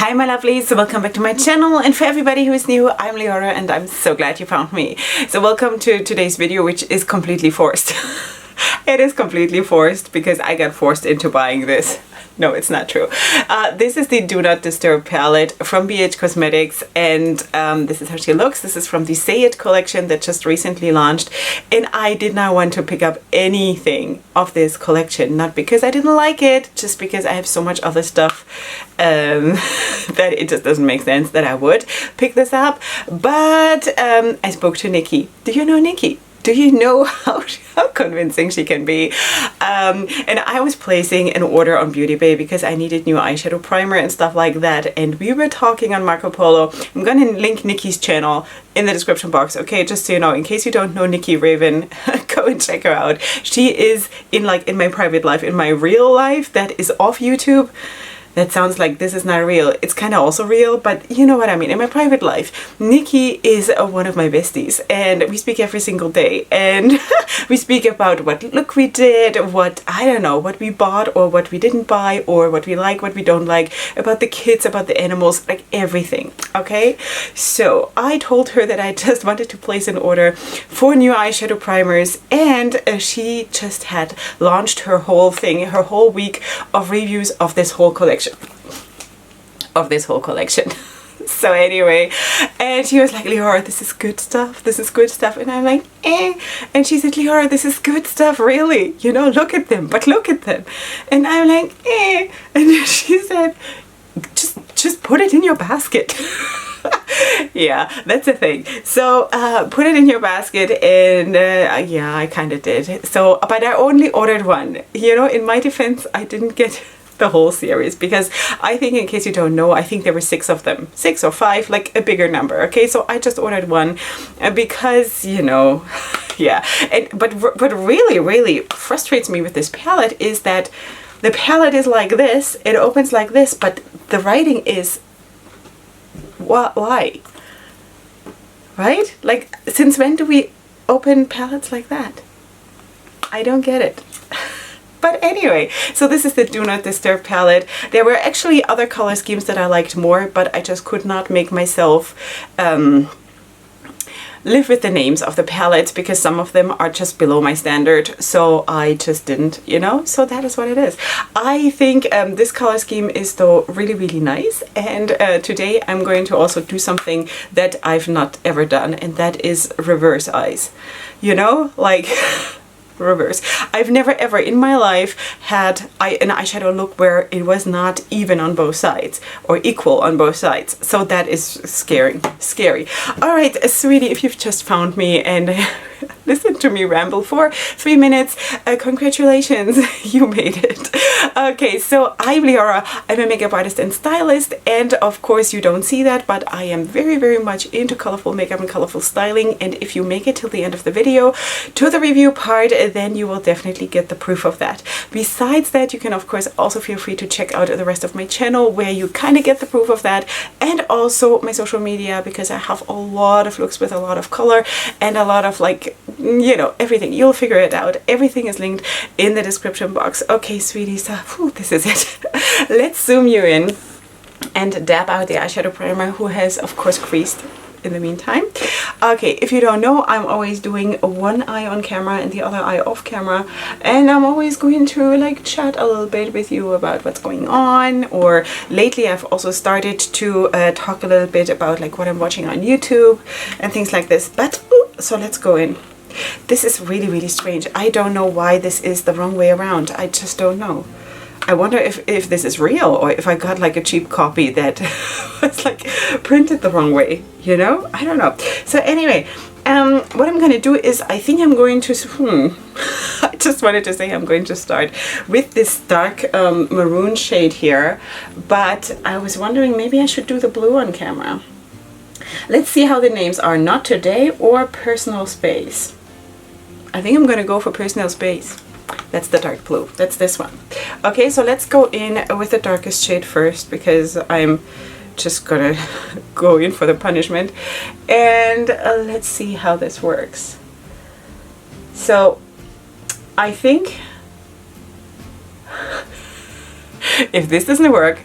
Hi my lovelies, welcome back to my channel, and for everybody who is new, I'm Leorah and I'm so glad you found me. So welcome to today's video, which is completely forced. It is completely forced because I got forced into buying this. No, it's not true. This is the Do Not Disturb palette from BH Cosmetics, and this is how she looks. This is from the Say It collection that just recently launched, and I did not want to pick up anything of this collection, not because I didn't like it, just because I have so much other stuff that it just doesn't make sense that I would pick this up. But I spoke to Nikki. Do you know Nikki? Do you know how convincing she can be? And I was placing an order on Beauty Bay because I needed new eyeshadow primer and stuff like that. And we were talking on Marco Polo. I'm going to link Nikki's channel in the description box. Okay, just so you know, in case you don't know Nikki Raven, go and check her out. She is in my private life, in my real life that is off YouTube. That sounds like this is not real. It's kind of also real, but you know what I mean. In my private life, Nikki is one of my besties, and we speak every single day. And we speak about what look we did, what, I don't know, what we bought or what we didn't buy, or what we like, what we don't like, about the kids, about the animals, like everything. Okay? So I told her that I just wanted to place an order for new eyeshadow primers, and she just had launched her whole thing, her whole week of reviews of this whole collection. So anyway, and she was like, Leorah, this is good stuff, this is good stuff. And I'm like, eh. And she said, Leorah, this is good stuff, really, you know, look at them, but look at them. And I'm like, eh. And she said, just put it in your basket. Yeah, that's the thing. So put it in your basket, and yeah, I kind of did. So, but I only ordered one. You know, in my defense, I didn't get the whole series because I think, in case you don't know, I think there were 6 of them, 6 or 5, like a bigger number. Okay, so I just ordered one because, you know, yeah. And but really frustrates me with this palette is that the palette is like this, it opens like this, but the writing is why? Right? Like, since when do we open palettes like that? I don't get it. But anyway, so this is the Do Not Disturb palette. There were actually other color schemes that I liked more, but I just could not make myself live with the names of the palettes because some of them are just below my standard. So I just didn't, you know, so that is what it is. I think this color scheme is though really nice. And today I'm going to also do something that I've not ever done, and that is reverse eyes. You know, like... reverse. I've never ever in my life had an eyeshadow look where it was not even on both sides or equal on both sides. So that is scary. All right, sweetie, if you've just found me and listen to me ramble for 3 minutes, congratulations, you made it. Okay, so I'm Leorah. I'm a makeup artist and stylist, and of course you don't see that, but I am very much into colorful makeup and colorful styling. And if you make it till the end of the video to the review part, then you will definitely get the proof of that. Besides that, you can of course also feel free to check out the rest of my channel where you kind of get the proof of that, and also my social media, because I have a lot of looks with a lot of color and a lot of, like, you know, everything. You'll figure it out. Everything is linked in the description box. Okay, sweetie, so this is it. Let's zoom you in and dab out the eyeshadow primer, who has of course creased in the meantime. Okay, if you don't know, I'm always doing one eye on camera and the other eye off camera, and I'm always going to like chat a little bit with you about what's going on. Or lately I've also started to talk a little bit about like what I'm watching on YouTube and things like this. But so let's go in. This is really strange. I don't know why this is the wrong way around. I just don't know. I wonder if this is real, or if I got like a cheap copy that was like printed the wrong way, you know? I don't know. So anyway, what I'm going to do is, I think I'm going to, I just wanted to say I'm going to start with this dark maroon shade here, but I was wondering maybe I should do the blue on camera. Let's see how the names are. Not Today or Personal Space. I think I'm going to go for Personal Space. That's the dark blue. That's this one. Okay, so let's go in with the darkest shade first, because I'm just gonna go in for the punishment. And let's see how this works. So I think if this doesn't work,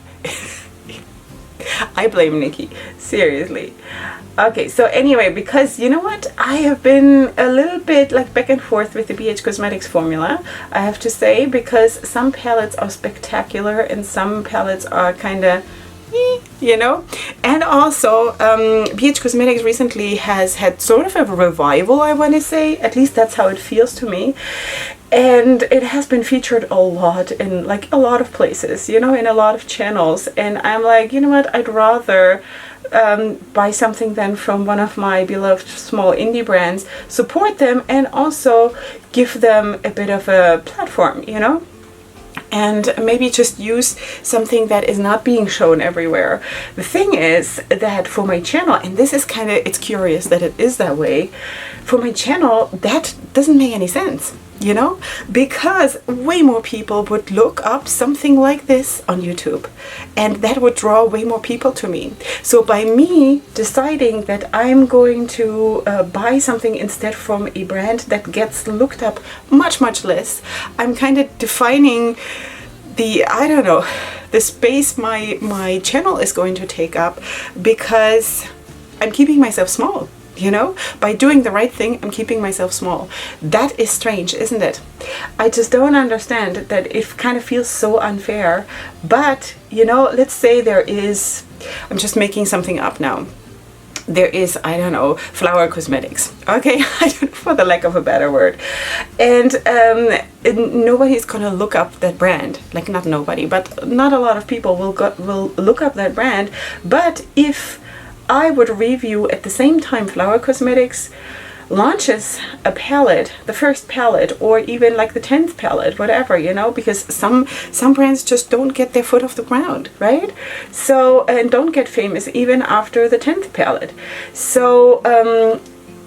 I blame Nikki, seriously. Okay, so anyway, because you know what, I have been a little bit like back and forth with the BH Cosmetics formula, I have to say, because some palettes are spectacular and some palettes are kind of, you know. And also BH Cosmetics recently has had sort of a revival, I want to say, at least that's how it feels to me. And it has been featured a lot in like a lot of places, you know, in a lot of channels. And I'm like, you know what, I'd rather buy something then from one of my beloved small indie brands, support them, and also give them a bit of a platform, you know, and maybe just use something that is not being shown everywhere. The thing is that for my channel, and this is kind of, it's curious that it is that way, for my channel that doesn't make any sense, you know, because way more people would look up something like this on YouTube, and that would draw way more people to me. So by me deciding that I'm going to buy something instead from a brand that gets looked up much less, I'm kind of defining the, I don't know, the space my channel is going to take up, because I'm keeping myself small. You know, by doing the right thing, I'm keeping myself small. That is strange, isn't it? I just don't understand that. It kind of feels so unfair. But, you know, let's say there is, I'm just making something up now. There is, I don't know, Flower Cosmetics. Okay, I don't know, for the lack of a better word. And nobody's gonna look up that brand. Like, not nobody, but not a lot of people will look up that brand. But if I would review at the same time Flower Cosmetics launches a palette, the first palette, or even like the 10th palette, whatever, you know, because some brands just don't get their foot off the ground, right? So, and don't get famous even after the 10th palette. So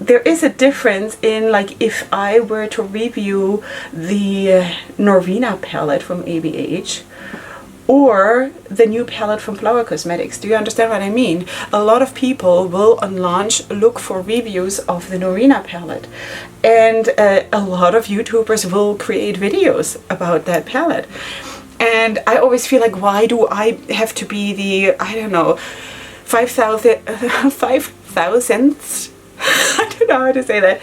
there is a difference in, like, if I were to review the Norvina palette from ABH or the new palette from Flower Cosmetics. Do you understand what I mean? A lot of people will on launch look for reviews of the Norvina palette, and a lot of YouTubers will create videos about that palette. And I always feel like, why do I have to be the, I don't know, 5,000th I don't know how to say that,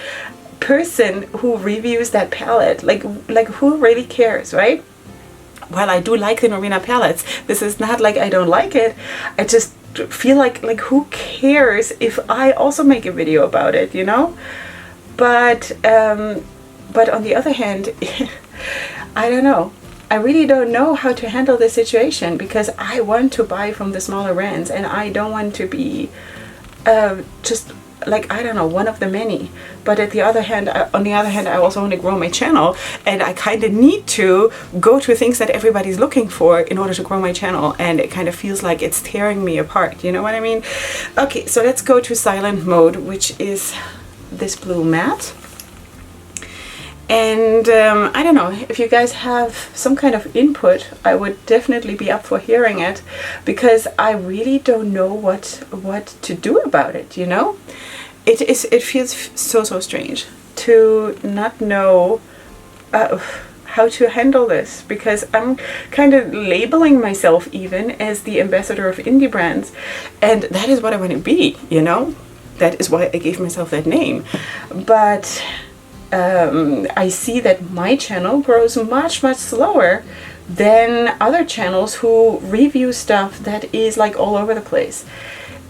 person who reviews that palette? Like who really cares, right? While I do like the Norvina palettes, this is not like I don't like it. I just feel like who cares if I also make a video about it, you know? But on the other hand, I don't know. I really don't know how to handle this situation, because I want to buy from the smaller brands, and I don't want to be just like, I don't know, one of the many. But on the other hand, I also want to grow my channel, and I kind of need to go to things that everybody's looking for in order to grow my channel, and it kind of feels like it's tearing me apart, you know what I mean? Okay, so let's go to silent mode, which is this blue matte. And I don't know, if you guys have some kind of input, I would definitely be up for hearing it, because I really don't know what to do about it, you know? It feels so strange to not know how to handle this, because I'm kind of labeling myself even as the ambassador of indie brands, and that is what I want to be, you know? That is why I gave myself that name. But I see that my channel grows much slower than other channels who review stuff that is like all over the place,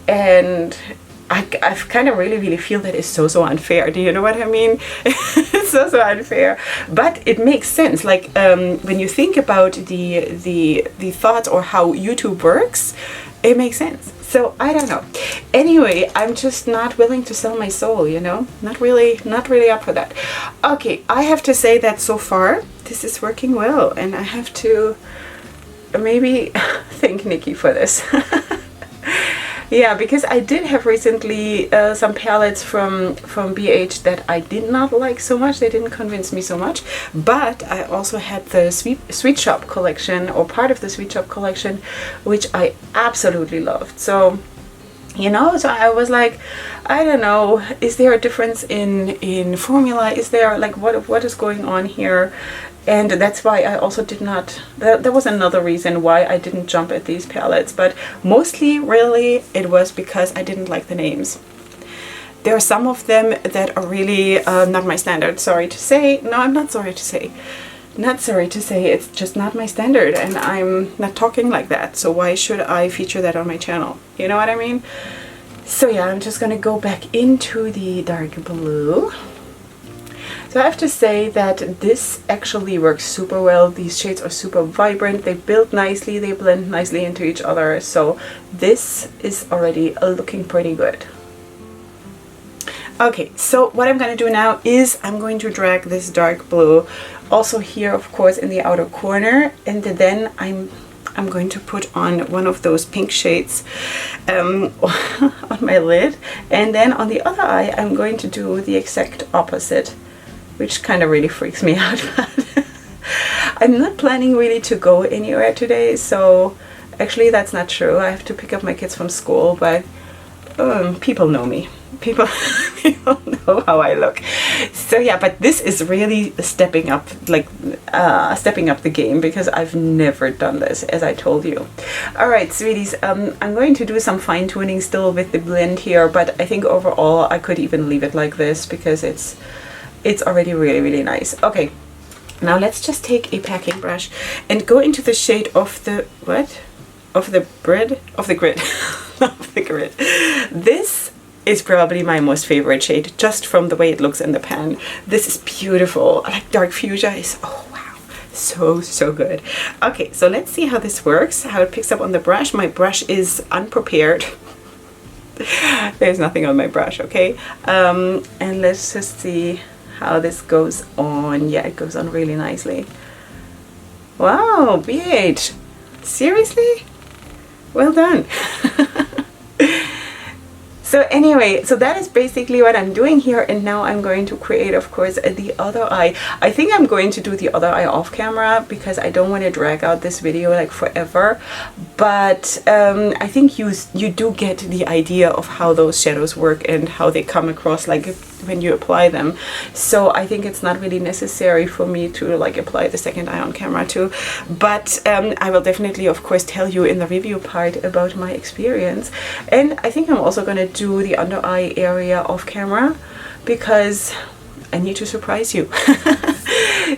and I kind of really feel that is so unfair. Do you know what I mean? It's so unfair, but it makes sense. Like when you think about the thoughts or how YouTube works, it makes sense. So I don't know. Anyway, I'm just not willing to sell my soul, you know? Not really up for that. Okay, I have to say that so far this is working well, and I have to maybe thank Nikki for this. Yeah, because I did have recently some palettes from BH that I did not like so much. They didn't convince me so much. But I also had the Sweet Shop collection, or part of the Sweet Shop collection, which I absolutely loved. So, you know, so I was like, I don't know, is there a difference in formula? Is there, like, what is going on here? And that's why I also did not, that was another reason why I didn't jump at these palettes, but mostly really it was because I didn't like the names. There are some of them that are really not my standard, sorry to say. No, I'm not sorry to say. Not sorry to say, it's just not my standard, and I'm not talking like that, so why should I feature that on my channel? You know what I mean? So yeah, I'm just gonna go back into the dark blue. So I have to say that this actually works super well. These shades are super vibrant, they build nicely, they blend nicely into each other, so this is already looking pretty good. Okay, so what I'm going to do now is I'm going to drag this dark blue also here, of course, in the outer corner, and then I'm going to put on one of those pink shades on my lid, and then on the other eye I'm going to do the exact opposite, which kind of really freaks me out. I'm not planning really to go anywhere today, so actually that's not true. I have to pick up my kids from school, but people know me. People know how I look. So yeah, but this is really stepping up, like stepping up the game, because I've never done this, as I told you. All right, sweeties, I'm going to do some fine tuning still with the blend here, but I think overall I could even leave it like this because it's already really, really nice. Okay, now let's just take a packing brush and go into the shade of the what? Of the grid? Of the grid. Of the grid. This is probably my most favorite shade, just from the way it looks in the pan. This is beautiful. I like dark fuchsia. Is, oh wow, so good. Okay, so let's see how this works, how it picks up on the brush. My brush is unprepared. There's nothing on my brush, okay? And let's just see how this goes on. Yeah, it goes on really nicely. Wow, BH, seriously? Well done. So anyway, so that is basically what I'm doing here, and now I'm going to create, of course, the other eye. I think I'm going to do the other eye off camera because I don't want to drag out this video like forever, but I think you do get the idea of how those shadows work and how they come across like when you apply them. So I think it's not really necessary for me to like apply the second eye on camera too, but I will definitely, of course, tell you in the review part about my experience. And I think I'm also going to do the under eye area off camera because I need to surprise you.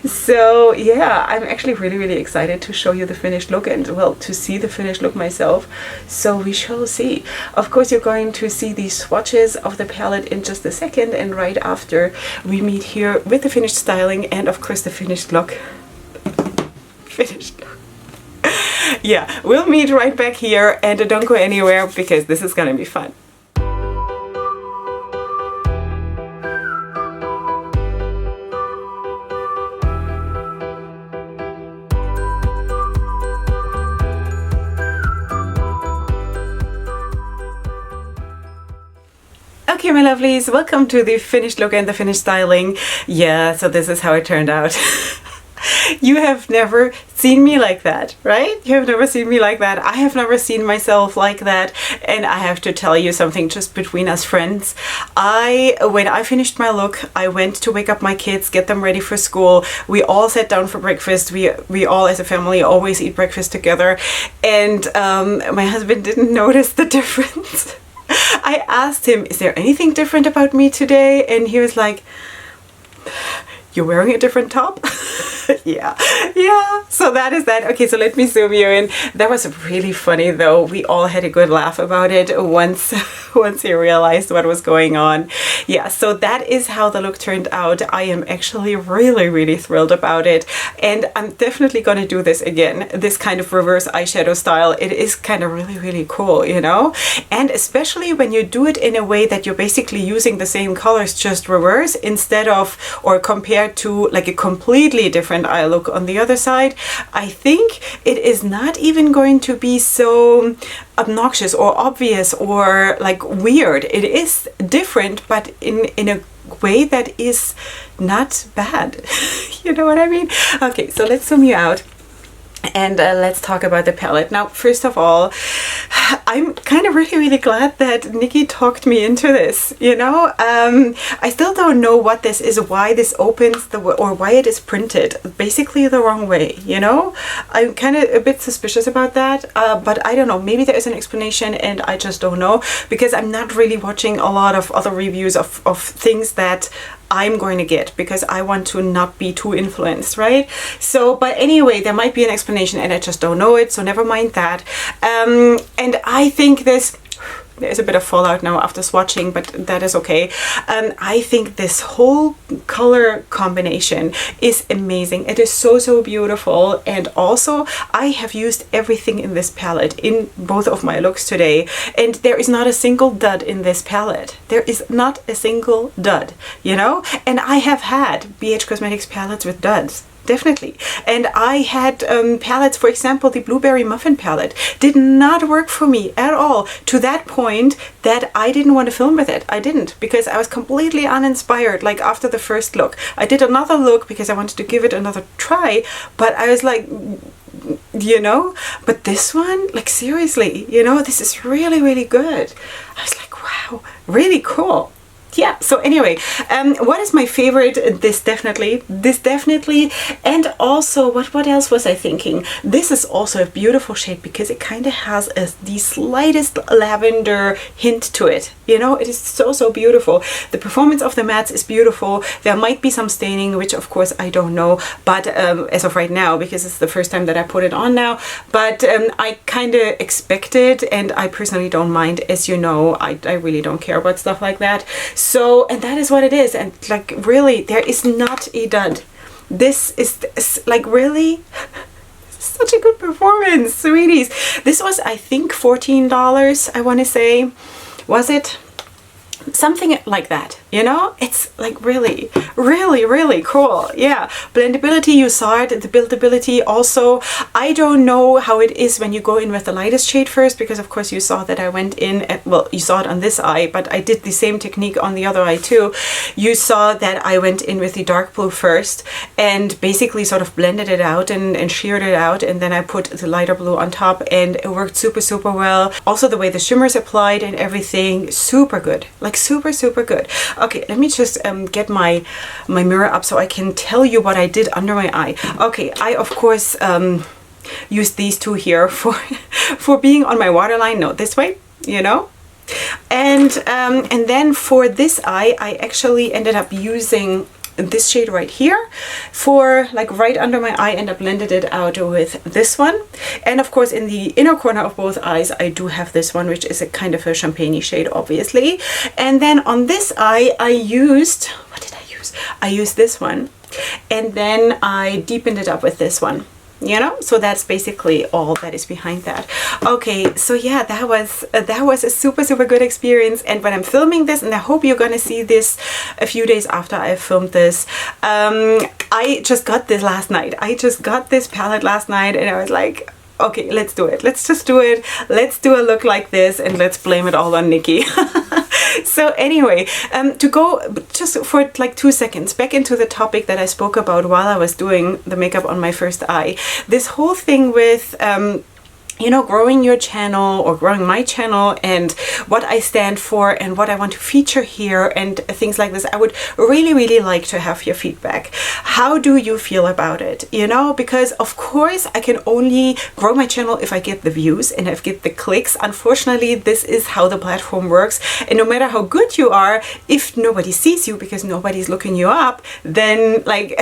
So yeah, I'm actually really excited to show you the finished look and, well, to see the finished look myself. So we shall see. Of course, you're going to see the swatches of the palette in just a second, and right after we meet here with the finished styling and, of course, the finished look. Finished look. Yeah, we'll meet right back here, and don't go anywhere because this is gonna be fun. Okay, my lovelies, welcome to the finished look and the finished styling. Yeah, so this is how it turned out. You have never seen me like that, right? You have never seen me like that. I have never seen myself like that. And I have to tell you something just between us friends. When I finished my look, I went to wake up my kids, get them ready for school. We all sat down for breakfast. We all as a family always eat breakfast together. And my husband didn't notice the difference. I asked him, is there anything different about me today? And he was like, you're wearing a different top? yeah, so that is that. Okay, so let me zoom you in. That was really funny though. We all had a good laugh about it once he realized what was going on. Yeah, so that is how the look turned out. I am actually really thrilled about it, and I'm definitely gonna do this again, this kind of reverse eyeshadow style. It is kind of really cool, you know, and especially when you do it in a way that you're basically using the same colors, just reverse instead of, or compared to like a completely different eye look on the other side. I think it is not even going to be so obnoxious or obvious or like weird. It is different, but in a way that is not bad. You know what I mean? Okay, so let's zoom you out. And let's talk about the palette. Now, first of all, I'm kind of really glad that Nikki talked me into this, you know. I still don't know what this is, why this opens or why it is printed basically the wrong way, you know. I'm kind of a bit suspicious about that, but I don't know, maybe there is an explanation and I just don't know, because I'm not really watching a lot of other reviews of things that I'm going to get, because I want to not be too influenced, right? So, but anyway, there might be an explanation and I just don't know it, so never mind that. And I think there's a bit of fallout now after swatching, but that is okay. I think this whole color combination is amazing. It is so beautiful, and also I have used everything in this palette in both of my looks today, and there is not a single dud in this palette. There is not a single dud, you know? And I have had BH Cosmetics palettes with duds. Definitely. And I had palettes, for example, the Blueberry Muffin palette did not work for me at all, to that point that I didn't want to film with it. I didn't, because I was completely uninspired, like after the first look. I did another look because I wanted to give it another try, but I was like, you know, but this one, like seriously, you know, this is really good. I was like, wow, really cool. Yeah, so anyway, what is my favorite? This definitely, and also what else was I thinking? This is also a beautiful shade because it kind of has the slightest lavender hint to it, you know. It is so beautiful. The performance of the mattes is beautiful. There might be some staining, which of course I don't know, but as of right now, because it's the first time that I put it on now, but I kind of expected, and I personally don't mind. As you know, I really don't care about stuff like that. So, and that is what it is. And like, really, there is not a dud. This is like, really, such a good performance, sweeties. This was, I think, $14, I want to say. Was it? Something like that, you know. It's like really cool. Yeah, blendability, you saw it. The buildability also, I don't know how it is when you go in with the lightest shade first, because of course you saw that I went in at, well, you saw it on this eye, but I did the same technique on the other eye too. You saw that I went in with the dark blue first and basically sort of blended it out and sheared it out, and then I put the lighter blue on top, and it worked super well. Also the way the shimmers applied and everything, super good, like super good. Okay, let me just get my mirror up so I can tell you what I did under my eye. Okay, I of course used these two here for being on my waterline. No, this way, you know. And then for this eye, I actually ended up using this shade right here for like right under my eye, and I blended it out with this one. And of course in the inner corner of both eyes I do have this one, which is a kind of a champagne shade, obviously. And then on this eye I used, what did I use? I used this one, and then I deepened it up with this one, you know. So that's basically all that is behind that. Okay, so yeah, that was a super good experience. And when I'm filming this, and I hope you're gonna see this a few days after I filmed this, I just got this last night. I just got this palette last night, and I was like, okay, let's do it. Let's just do it. Let's do a look like this, and let's blame it all on Nikki. So anyway, to go just for like 2 seconds back into the topic that I spoke about while I was doing the makeup on my first eye, this whole thing with you know, growing your channel or growing my channel, and what I stand for and what I want to feature here and things like this. I would really like to have your feedback. How do you feel about it? You know, because of course I can only grow my channel if I get the views and if I get the clicks. Unfortunately, this is how the platform works. And no matter how good you are, if nobody sees you because nobody's looking you up, then like,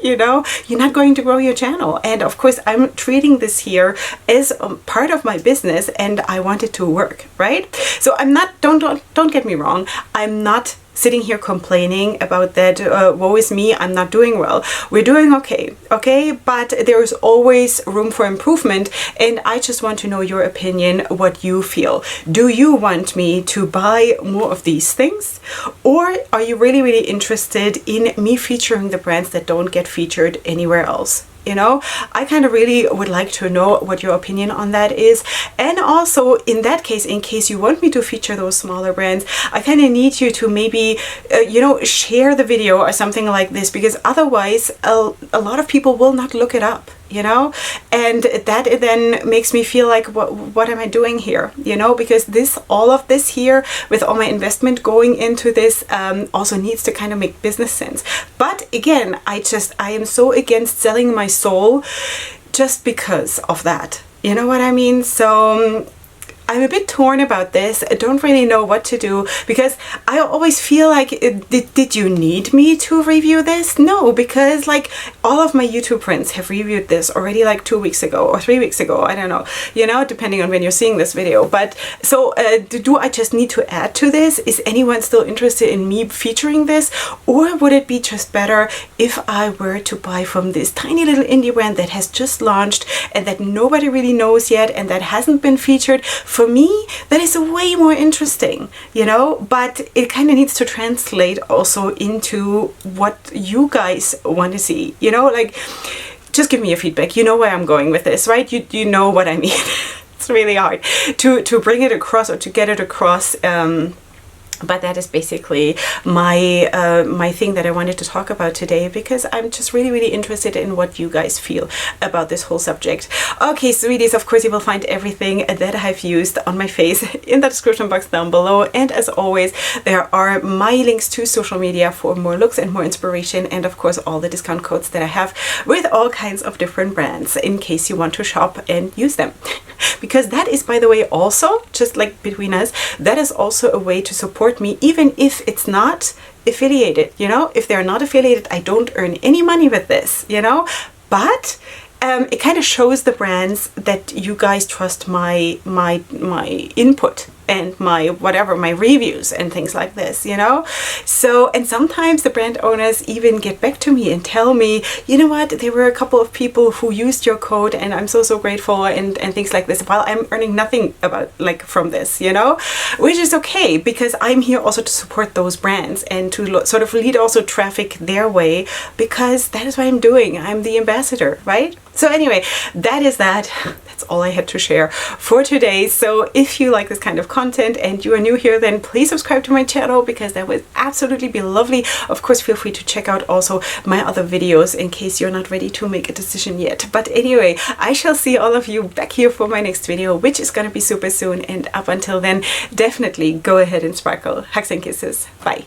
you know, you're not going to grow your channel. And of course I'm treating this here as part of my business, and I want it to work, right? So I'm not, don't get me wrong, I'm not sitting here complaining about that, woe is me, I'm not doing well. We're doing okay, but there is always room for improvement, and I just want to know your opinion, what you feel. Do you want me to buy more of these things, or are you really interested in me featuring the brands that don't get featured anywhere else? You know, I kind of really would like to know what your opinion on that is. And also in that case, in case you want me to feature those smaller brands, I kind of need you to maybe, you know, share the video or something like this, because otherwise a lot of people will not look it up. you know, and that then makes me feel like, what am I doing here, you know, because all of this here with all my investment going into this also needs to kind of make business sense. But again, I am so against selling my soul just because of that, you know what I mean? So I'm a bit torn about this. I don't really know what to do, because I always feel like, did you need me to review this? No, because like all of my YouTube friends have reviewed this already like 2 weeks ago or 3 weeks ago. I don't know, you know, depending on when you're seeing this video. But so do I just need to add to this? Is anyone still interested in me featuring this? Or would it be just better if I were to buy from this tiny little indie brand that has just launched and that nobody really knows yet and that hasn't been featured? For me, that is way more interesting, you know, but it kind of needs to translate also into what you guys want to see, you know, like, just give me your feedback. You know where I'm going with this, right? You know what I mean. It's really hard to bring it across or to get it across. But that is basically my thing that I wanted to talk about today, because I'm just really interested in what you guys feel about this whole subject. Okay, sweeties, of course you will find everything that I've used on my face in the description box down below. And as always, there are my links to social media for more looks and more inspiration, and of course all the discount codes that I have with all kinds of different brands in case you want to shop and use them. Because that is, by the way, also, just like between us, that is also a way to support me, even if it's not affiliated, you know. If they're not affiliated, I don't earn any money with this, you know, but it kind of shows the brands that you guys trust my input and my whatever, my reviews and things like this, you know. So, and sometimes the brand owners even get back to me and tell me, you know what, there were a couple of people who used your code and I'm so grateful, and things like this, while I'm earning nothing from this, you know, which is okay, because I'm here also to support those brands and to sort of lead also traffic their way, because that is what I'm doing. I'm the ambassador, right? So anyway, that is that. That's all I had to share for today. So if you like this kind of content and you are new here, then please subscribe to my channel, because that would absolutely be lovely. Of course, feel free to check out also my other videos in case you're not ready to make a decision yet. But anyway, I shall see all of you back here for my next video, which is going to be super soon. And up until then, definitely go ahead and sparkle. Hugs and kisses. Bye.